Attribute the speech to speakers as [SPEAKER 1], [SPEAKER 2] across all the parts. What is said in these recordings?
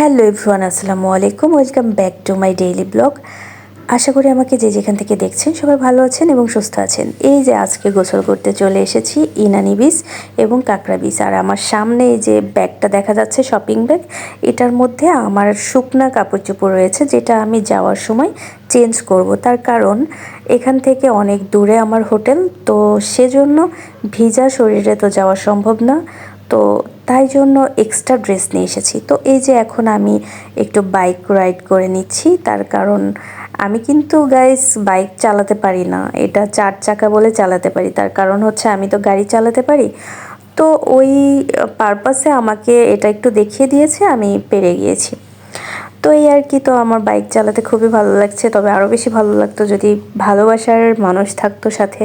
[SPEAKER 1] Hello everyone, আসসালামু আলাইকুম। Welcome back to my daily blog. আশা করি আমাকে যে যেখান থেকে দেখছেন সবাই ভালো আছেন এবং সুস্থ আছেন। এই যে আজকে গোসল করতে চলে এসেছি ইনানি বিচ এবং কাঁকড়া বিচ। আর আমার সামনে এই যে ব্যাগটা দেখা যাচ্ছে, শপিং ব্যাগ, এটার মধ্যে আমার শুকনা কাপড় চোপড় রয়েছে, যেটা আমি যাওয়ার সময় চেঞ্জ করব। তার কারণ এখান থেকে অনেক দূরে আমার হোটেল, তো সেজন্য ভিজা শরীরে তো যাওয়া সম্ভব না। তো তাই জন্য এক্সট্রা ড্রেস নিয়ে এসেছি। তো এই যে এখন আমি একটু বাইক রাইড করে নিচ্ছি, তার কারণ আমি কিন্তু গাইস বাইক চালাতে পারি না, এটা 4 চাকা বলে চালাতে পারি। তার কারণ হচ্ছে আমি তো গাড়ি চালাতে পারি, তো ওই পারপাসে আমাকে এটা একটু দেখিয়ে দিয়েছে, আমি পেরে গিয়েছি। তো এই আর কি। তো আমার বাইক চালাতে খুবই ভালো লাগছে, তবে আরও বেশি ভালো লাগতো যদি ভালোবাসার মানুষ থাকতো সাথে,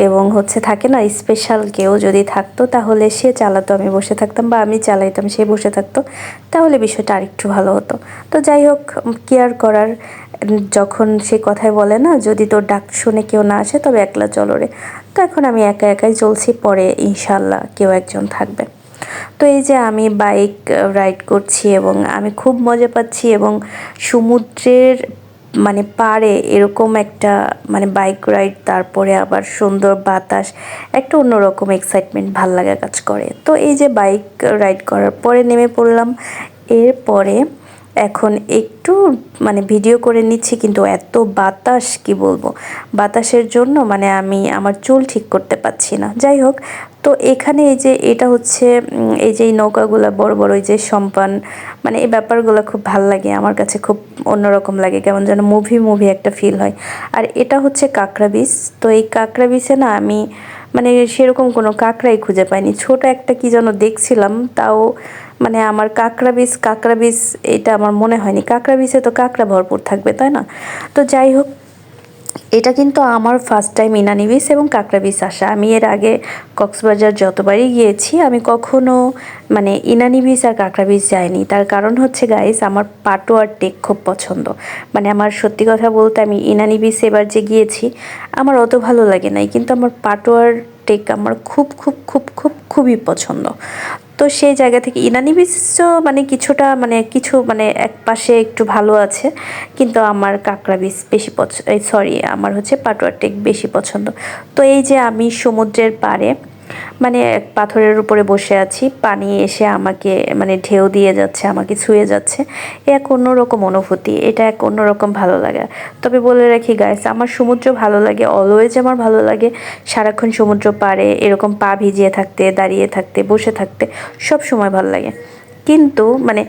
[SPEAKER 1] এবং হচ্ছে থাকে না স্পেশাল কেউ যদি থাকতো, তাহলে সে চালাতো আমি বসে থাকতাম, বা আমি চালাইতাম সে বসে থাকতো, তাহলে বিষয়টা আরেকটু ভালো হতো। তো যাই হোক, কেয়ার করার, যখন সে কথায় বলে না, যদি তোর ডাক শুনে কেউ না আসে তবে একলা চলো রে। তো এখন আমি একা একাই চলছি, পরে ইনশাল্লাহ কেউ একজন থাকবে। তো এই যে আমি বাইক রাইড করছি এবং আমি খুব মজা পাচ্ছি, এবং সমুদ্রের মানে পাড়ে এরকম একটা মানে বাইক রাইড, তারপরে আবার সুন্দর বাতাস, একটা অন্যরকম এক্সাইটমেন্ট, ভাল লাগা কাজ করে। তো এই যে বাইক রাইড করার পরে নেমে পড়লাম। এরপরে এখন একটু মানে ভিডিও করে নিচ্ছি, কিন্তু এত বাতাস, কি বলবো, বাতাসের জন্য মানে আমি আমার চুল ঠিক করতে পারছি না। যাই হোক, তো এখানে এই যে এটা হচ্ছে এই যে এই নৌকাগুলো বড় বড়, এই যে সম্পান, মানে এই ব্যাপারগুলো খুব ভাল লাগে আমার কাছে, খুব অন্যরকম লাগে, কেমন যেন মুভি একটা ফিল হয়। আর এটা হচ্ছে কাঁকড়া বিচ। তো এই কাঁকড়া বিচে না আমি মানে সেরকম কোনো কাঁকড়াই খুঁজে পাইনি, ছোট একটা কি যেন দেখছিলাম, তাও মানে আমার কাঁকড়া বিচ এটা আমার মনে হয়নি। কাঁকড়া বিচে তো কাঁকড়া ভরপুর থাকবে, তাই না? তো যাই হোক, এটা কিন্তু আমার ফার্স্ট টাইম ইনানি বিচ এবং কাঁকড়া বিচ আসা। আমি এর আগে কক্সবাজার যতবারই গিয়েছি, আমি কখনো মানে ইনানি বিচ আর কাঁকড়া বিচ যাইনি। তার কারণ হচ্ছে গাইস, আমার পাটোয়ার টেক খুব পছন্দ। মানে আমার সত্যি কথা বলতে, আমি ইনানি বিচ এবার যে গিয়েছি আমার অত ভালো লাগে নাই, কিন্তু আমার পাটোয়ার টেক আমার খুব খুব খুব খুব খুবই পছন্দ। তো সেই জায়গা থেকে ইনানি বিচও মানে কিছুটা মানে কিছু মানে এক পাশে একটু ভালো আছে, কিন্তু আমার কাঁকড়া বিচ বেশি আমার হচ্ছে পাটোয়ার টেক বেশি পছন্দ। তো এই যে আমি সমুদ্রের পাড়ে মানে পাথরের উপরে বসে আছি, পানি এসে আমাকে মানে ঢেউ দিয়ে যাচ্ছে, আমাকে ছুঁয়ে যাচ্ছে, এক অন্যরকম অনুভূতি, এটা এক অন্যরকম ভালো লাগা। তবে বলে রাখি গাইস, আমার সমুদ্র ভালো লাগে, অলওয়েজ আমার ভালো লাগে সারাক্ষণ সমুদ্র পাড়ে এরকম পা ভিজিয়ে থাকতে, দাঁড়িয়ে থাকতে, বসে থাকতে, সব সময় ভালো লাগে। কিন্তু মানে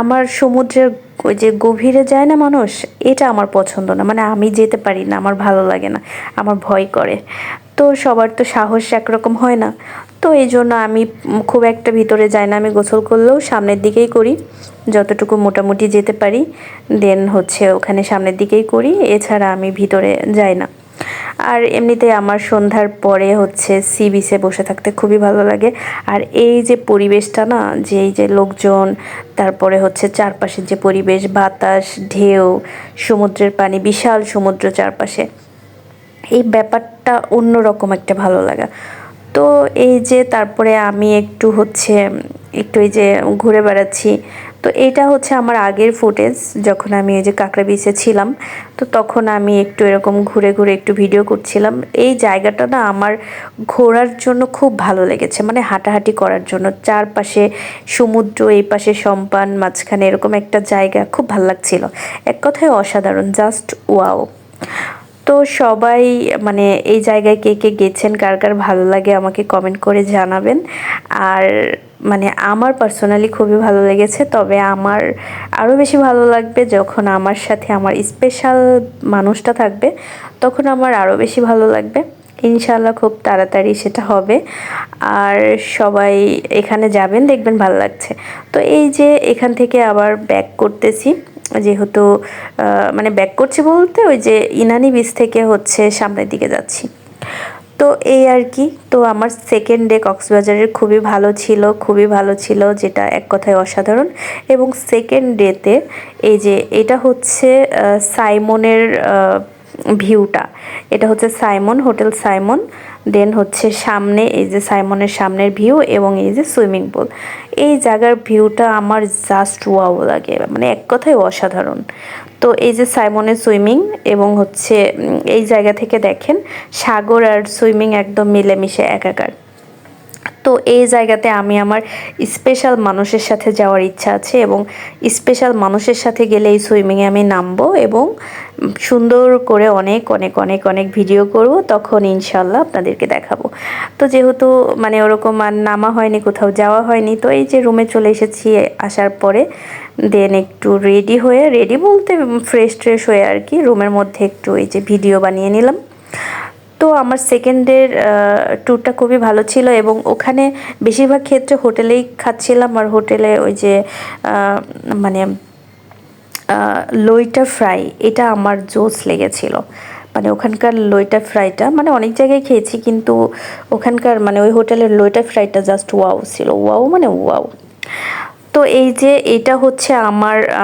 [SPEAKER 1] আমার সমুদ্রের ওই যে গভীরে যায় না মানুষ, এটা আমার পছন্দ না, মানে আমি যেতে পারি না, আমার ভালো লাগে না, আমার ভয় করে। তো সবার তো সাহস একরকম হয় না, তো এই জন্য আমি খুব একটা ভিতরে যাই না। আমি গোসল করলেও সামনের দিকেই করি, যতটুকু মোটামুটি যেতে পারি, দেন হচ্ছে ওখানে সামনের দিকেই করি, এছাড়া আমি ভিতরে যাই না। আর এমনিতে আমার সন্ধ্যার পরে হচ্ছে সি বিচে বসে থাকতে খুবই ভালো লাগে। আর এই যে পরিবেশটা না, যে এই যে লোকজন, তারপরে হচ্ছে চারপাশের যে পরিবেশ, বাতাস, ঢেউ, সমুদ্রের পানি, বিশাল সমুদ্র চারপাশে, এই ব্যাপারটা অন্যরকম একটা ভালো লাগা। তো এই যে তারপরে আমি একটু হচ্ছে একটু এই যে ঘুরে বেড়াচ্ছি। তো এটা হচ্ছে আমার আগের ফুটেজ, যখন আমি এই যে কাঁকড়া বিচে ছিলাম, তো তখন আমি একটু এরকম ঘুরে ঘুরে একটু ভিডিও করছিলাম। এই জায়গাটা না আমার ঘোরার জন্য খুব ভালো লেগেছে, মানে হাঁটাহাঁটি করার জন্য, চারপাশে সমুদ্র, এই পাশে সম্পান, মাঝখানে এরকম একটা জায়গা, খুব ভালো লাগছিল। এক কথায় অসাধারণ, জাস্ট ওয়াও। তো সবাই মানে এই জায়গায় কে কে গেছেন, কার কার ভালো লাগে আমাকে কমেন্ট করে জানাবেন। আর মানে আমার পার্সোনালি খুবই ভালো লেগেছে, তবে আমার আরও বেশি ভালো লাগবে যখন আমার সাথে আমার স্পেশাল মানুষটা থাকবে, তখন আমার আরও বেশি ভালো লাগবে। ইনশাল্লাহ খুব তাড়াতাড়ি সেটা হবে। আর সবাই এখানে যাবেন, দেখবেন ভালো লাগছে। তো এই যে এখান থেকে আবার ব্যাক করতেছি, যেহেতু মানে ব্যাক করছি বলতে ওই যে ইনানি বিচ থেকে হচ্ছে সামনের দিকে যাচ্ছি। তো এই আর কি। তো আমার সেকেন্ড ডে কক্সবাজারের খুবই ভালো ছিল, খুবই ভালো ছিল, যেটা এক কথায় অসাধারণ। এবং সেকেন্ড ডেতে এই যে এটা হচ্ছে সাইমনের ভিউটা। এটা হচ্ছে সাইমন, হোটেল সাইমন। দেন হচ্ছে সামনে এই যে সাইমনের সামনের ভিউ এবং এই যে সুইমিং পুল। এই জায়গার ভিউটা আমার জাস্ট ওয়াও লাগে, মানে এক কথায় অসাধারণ। তো এই যে সাইমনের সুইমিং এবং হচ্ছে এই জায়গা থেকে দেখেন সাগর আর সুইমিং একদম মিলেমিশে একাকার। তো এই জায়গাতে আমি আমার স্পেশাল মানুষের সাথে যাওয়ার ইচ্ছা আছে এবং স্পেশাল মানুষের সাথে গেলে এই সুইমিংয়ে আমি নামবো এবং সুন্দর করে অনেক অনেক অনেক অনেক ভিডিও করব, তখন ইনশাল্লাহ আপনাদেরকে দেখাবো। তো যেহেতু মানে ওরকম আর নামা হয়নি, কোথাও যাওয়া হয়নি, তো এই যে রুমে চলে এসেছি আসার পরে দেন একটু রেডি বলতে ফ্রেশ ট্রেশ হয়ে আর কি রুমের মধ্যে একটু এই যে ভিডিও বানিয়ে নিলাম। তো আমার সেকেন্ডের ট্যুরটা খুবই ভালো ছিল এবং ওখানে বেশিরভাগ ক্ষেত্রে হোটেলেই খাচ্ছিলাম, আর হোটেলে ওই যে মানে লইটা ফ্রাই এটা আমার জোস লেগেছিল। মানে ওখানকার লইটা ফ্রাইটা মানে অনেক জায়গায় খেয়েছি, কিন্তু ওখানকার মানে ওই হোটেলের লইটা ফ্রাইটা জাস্ট ওয়াও ছিল, ওয়াও মানে ওয়াও। তো এই যে এটা হচ্ছে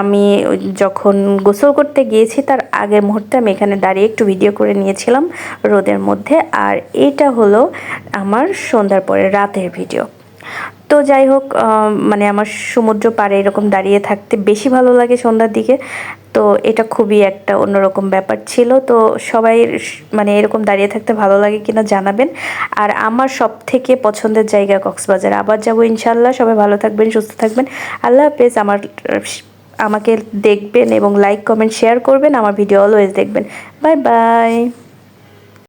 [SPEAKER 1] আমি যখন গোসল করতে গিয়েছি তার আগের মুহূর্তে আমি এখানে দাঁড়িয়ে একটু ভিডিও করে নিয়েছিলাম রোদের মধ্যে। আর এটা হলো আমার সন্ধ্যার পরে রাতের ভিডিও। তো যাই হোক, মানে আমার সমুদ্র পাড়ে এরকম দাঁড়িয়ে থাকতে বেশি ভালো লাগে সন্ধ্যার দিকে। তো এটা খুবই একটা অন্যরকম ব্যাপার ছিল। তো সবাই মানে এরকম দাঁড়িয়ে থাকতে ভালো লাগে কিনা জানাবেন। আর আমার সব থেকে পছন্দের জায়গা কক্সবাজার, আবার যাবো ইনশাল্লাহ। সবাই ভালো থাকবেন, সুস্থ থাকবেন। আল্লাহ হাফেজ। আমাকে দেখবেন এবং লাইক কমেন্ট শেয়ার করবেন, আমার ভিডিও অলওয়েজ দেখবেন। Bye bye.